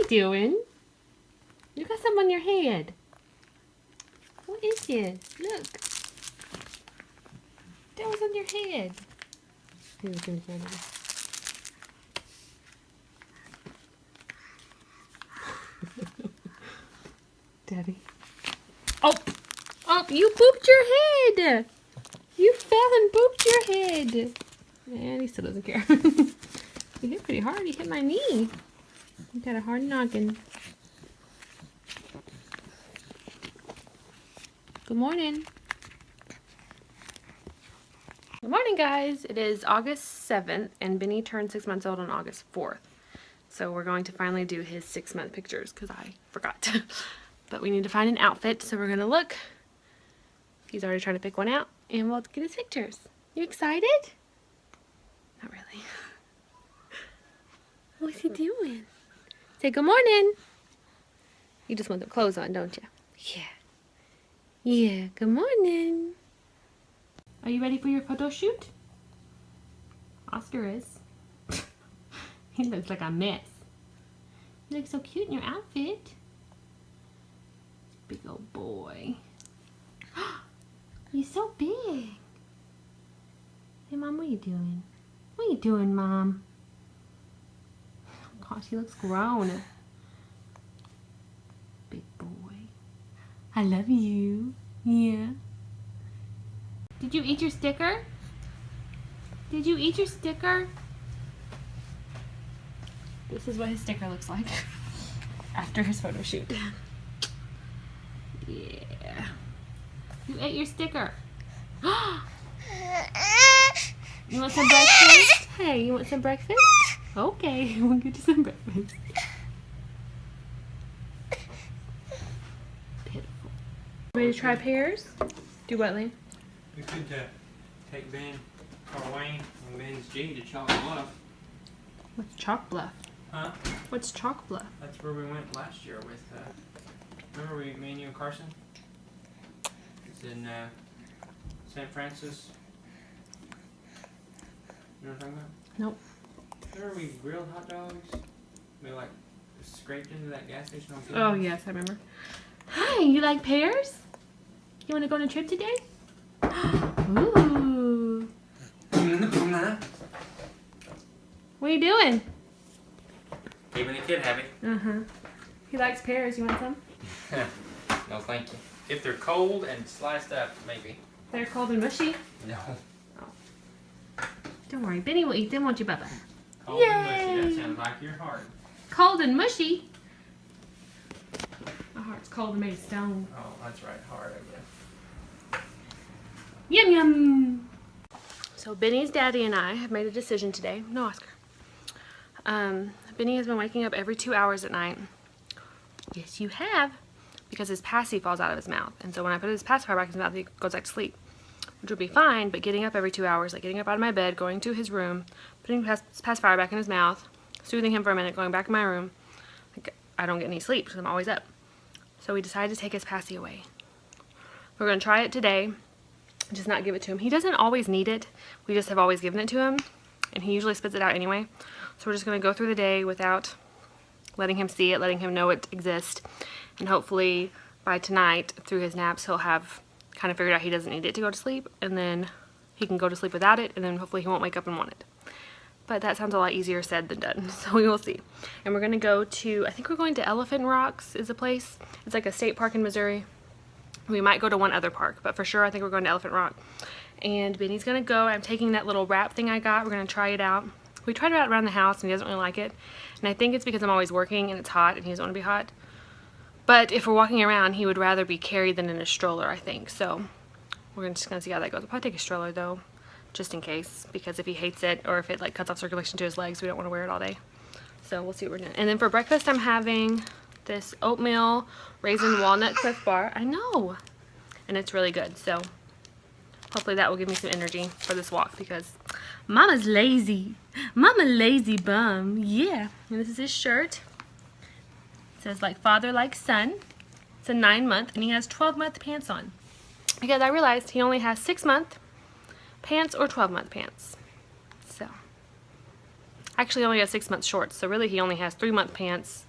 doing? You got some on your head. What is this? Look. That was on your head. Daddy. Oh! Oh, you pooped your head! You fell and pooped your head. And he still doesn't care. You hit pretty hard. You hit my knee. You got a hard noggin. Good morning. Good morning, guys. It is August 7th, and Benny turned 6 months old on August 4th. So we're going to finally do his 6-month pictures because I forgot. But we need to find an outfit, so we're going to look. He's already trying to pick one out, and we'll get his pictures. You excited? Not really. What's he doing? Say good morning. You just want the clothes on, don't you? Yeah. Yeah, good morning. Are you ready for your photo shoot? Oscar is. He looks like a mess. You look so cute in your outfit. Big old boy. You're so big. Hey, Mom, what are you doing? What are you doing, Mom? Oh, gosh, he looks grown. Big boy. I love you. Yeah. Did you eat your sticker? Did you eat your sticker? This is what his sticker looks like after his photo shoot. Yeah. You ate your sticker. You want some breakfast? Hey, you want some breakfast? Okay, we'll get you some breakfast. Pitiful. Ready to try pears? Do what, Lane? We could take Ben or Wayne and Ben's G to Chalk Bluff. What's Chalk Bluff? Huh? What's Chalk Bluff? That's where we went last year with, remember me and you and Carson? It's in St. Francis. You know what I'm talking about? Nope. Remember we grilled hot dogs? We like scraped into that gas station on Oh, yes, I remember. Hi, you like pears? You want to go on a trip today? Ooh. What are you doing? Keeping the kid happy. Uh-huh. He likes pears. You want some? No, thank you. If they're cold and sliced up, maybe. They're cold and mushy. No. Oh. Don't worry. Benny will eat them, won't you, Bubba? Cold Yay! and mushy. That sounds like your heart. Cold and mushy? My heart's cold and made of stone. Oh, that's right. Hard, I guess. Yum, yum. So Benny's daddy and I have made a decision today. No, Oscar. Benny has been waking up every 2 hours at night. Yes, you have. Because his passy falls out of his mouth. And so when I put his pacifier back in his mouth, he goes back to sleep. Which would be fine, but getting up every 2 hours, like getting up out of my bed, going to his room, putting his pacifier back in his mouth, soothing him for a minute, going back in my room, like, I don't get any sleep because I'm always up. So we decided to take his passy away. We're going to try it today, just not give it to him. He doesn't always need it. We just have always given it to him, and he usually spits it out anyway. So we're just going to go through the day without letting him see it, letting him know it exists, and hopefully by tonight, through his naps, he'll have kind of figured out he doesn't need it to go to sleep, and then he can go to sleep without it, and then hopefully he won't wake up and want it. But that sounds a lot easier said than done, so we will see. And we're going to go to, I think we're going to Elephant Rocks is a place. It's like a state park in Missouri. We might go to one other park, but for sure I think we're going to Elephant Rock. And Benny's going to go. I'm taking that little wrap thing I got. We're going to try it out. We tried it out around the house, and he doesn't really like it. And I think it's because I'm always working, and it's hot, and he doesn't want to be hot. But if we're walking around, he would rather be carried than in a stroller, I think. So we're just going to see how that goes. I'll probably take a stroller, though, just in case. Because if he hates it, or if it like cuts off circulation to his legs, we don't want to wear it all day. So we'll see what we're doing. And then for breakfast, I'm having this oatmeal raisin walnut Cliff Bar. I know. And it's really good. So hopefully that will give me some energy for this walk. Because Mama's lazy. Mama lazy bum. Yeah. And this is his shirt. It says like father like son. It's a 9-month, and he has 12-month pants on. Because I realized he only has 6-month pants or 12-month pants. So actually only has 6 month shorts. So really he only has 3-month pants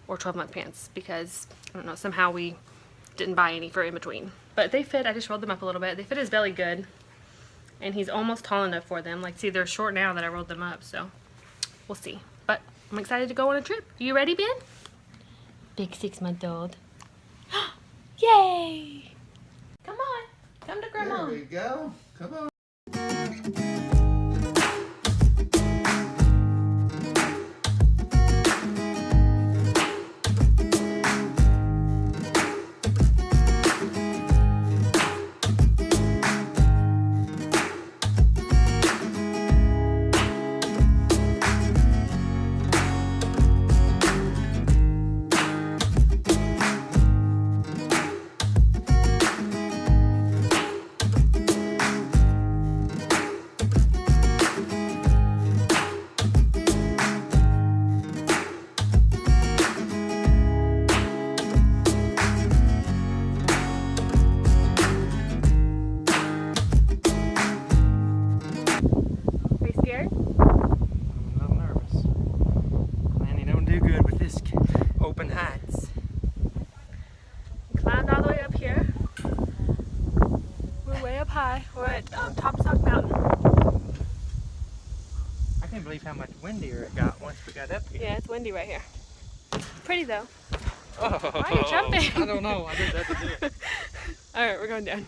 or 12-month pants because, I don't know, somehow we didn't buy any for in between. But they fit. I just rolled them up a little bit. They fit his belly good. And he's almost tall enough for them. Like, see, they're short now that I rolled them up, so we'll see. But I'm excited to go on a trip. You ready, Ben? Big 6-month-old. Yay! Come on. Come to Grandma. There we go. Come on. Are you scared? I'm a little nervous. Manny don't do good with this open heights. Climbed all the way up here. We're way up high. We're at Tamsauk Mountain. I can't believe how much windier it got once we got up here. Yeah, it's windy right here. Pretty though. Oh, Why are you jumping? I don't know. I did that to do it. Alright, we're going down.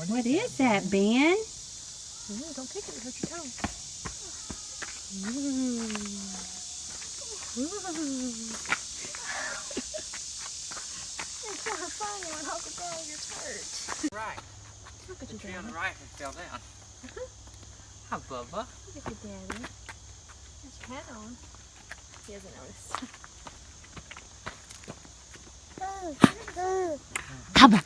What is that, Ben? Don't pick it, it hurts your tongue. It's so funny when Uncle Dad gets hurt. Right. Look at The your tree on daddy. the right has fell down. Hi, Bubba. Look at your daddy. Has your hat on. He doesn't notice. Hubba.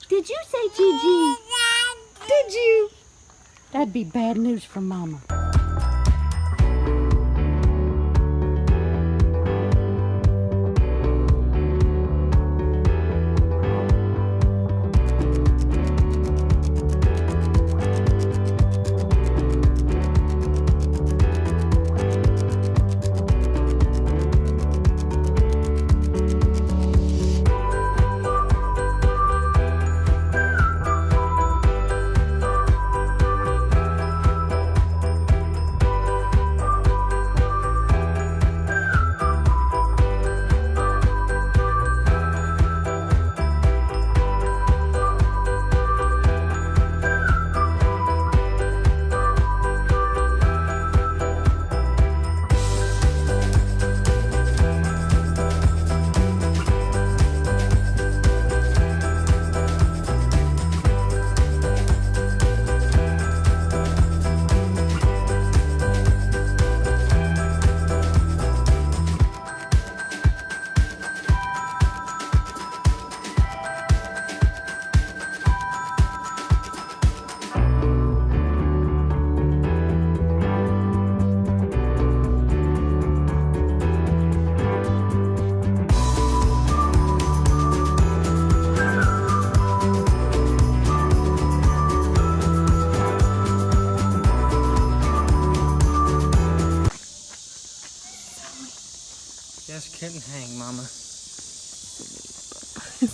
Did you say Gigi? Did you? That'd be bad news for Mama.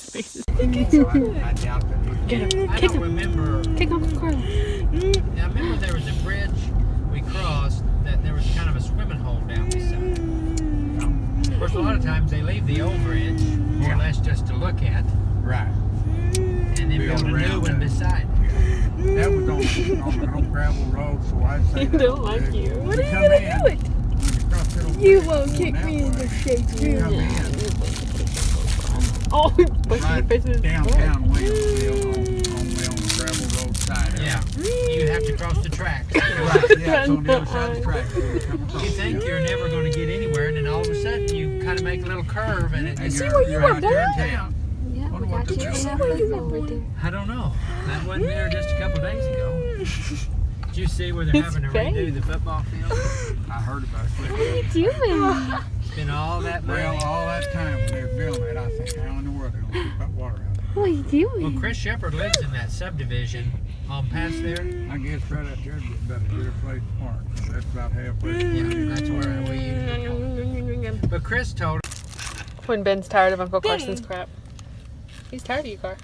his face is. So I doubt that he Get him. I Kick don't him. remember. Kick Uncle Carl. I remember there was a bridge we crossed that there was kind of a swimming hole down beside. Of course, a lot of times they leave the old bridge more or less just to look at, right. and then build a new around one it. beside. That was on gravel road, so I'd say He that don't was like good. you. When What you are you come gonna in, do it? when you cross that old You bridge won't going kick that me in the way, face. you come in Oh, he's pushing right your face in his downtown Williamsville on the gravel road side. Yeah, you have to cross the tracks. Right, yeah, it's on the other side of the track. You think you're never going to get anywhere, and then all of a sudden you kind of make a little curve, and it And just, you're out there in town. Yeah, Wonder we what got the you. hell Right that is. over there. I don't know. That wasn't there just a couple days ago. Did you see where they're having to redo the football field? I heard about it. What are you doing? Spent all that money. Well, all that time when they were building it, I think, how in the world they're going to keep that water out? What are you doing? Well, Chris Shepard lives in that subdivision on past there. I guess right out there is about a good place to park. That's about halfway. Yeah, that's where we usually park. But Chris told When Ben's tired of Uncle Carson's crap. He's tired of you, Car.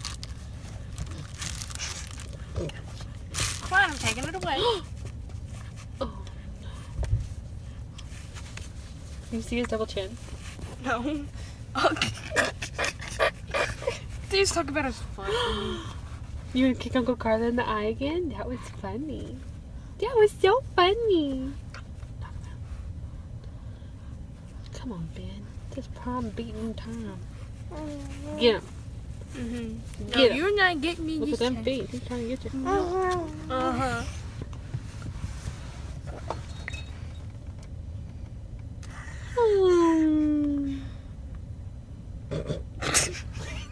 Come on, I'm taking it away. Oh, no. You see his double chin? No. Please talk about his foot. You would kick Uncle Carla in the eye again? That was funny. That was so funny. Come on, Ben. This prom beating time. Get him. Mm-hmm. Get No, him. you're not getting me Look this at them time. feet. He's trying to get you. Uh-huh.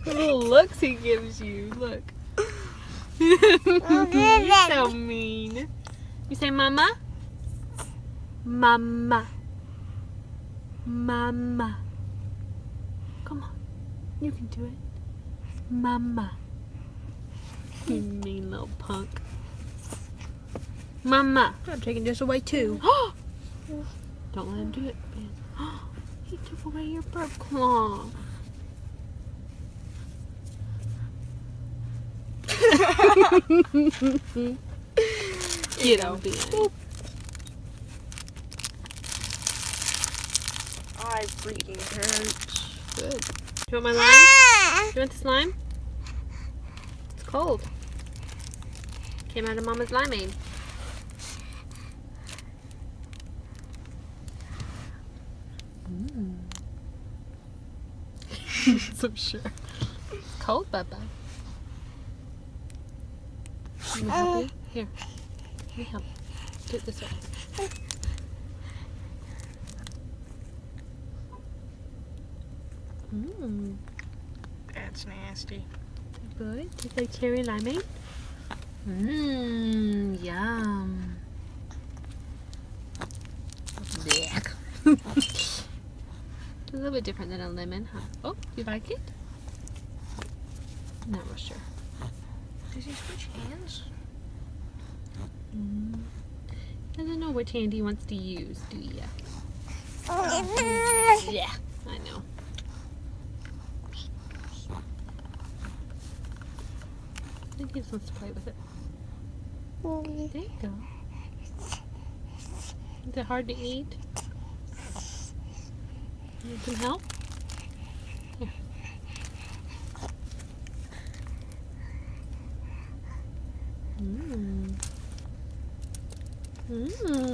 The little looks he gives you. Look. You're so mean. You say mama? Mama. Mama. Come on. You can do it. Mama. You mean little punk. Mama. I'm taking this away too. Don't let him do it, Ben. He took away your bird claw. Get him, Ben. I freaking hurts. Good. Do you want my lime? Do you want this lime? It's cold. Came out of Mama's limeade. So sure. It's cold, Bubba. Let me help you. Here. Let me help. Do it this way. Mmm. That's nasty. Good. Tastes like cherry limeade. Mmm. Yum. Yuck. It's a little bit different than a lemon, huh? Oh, you like it? Not real sure. Does he switch hands? Doesn't know which hand he wants to use, do ya? Yeah, I know. I think he just wants to play with it. There you go. Is it hard to eat? Need some help? Here. Mmm. Mmm.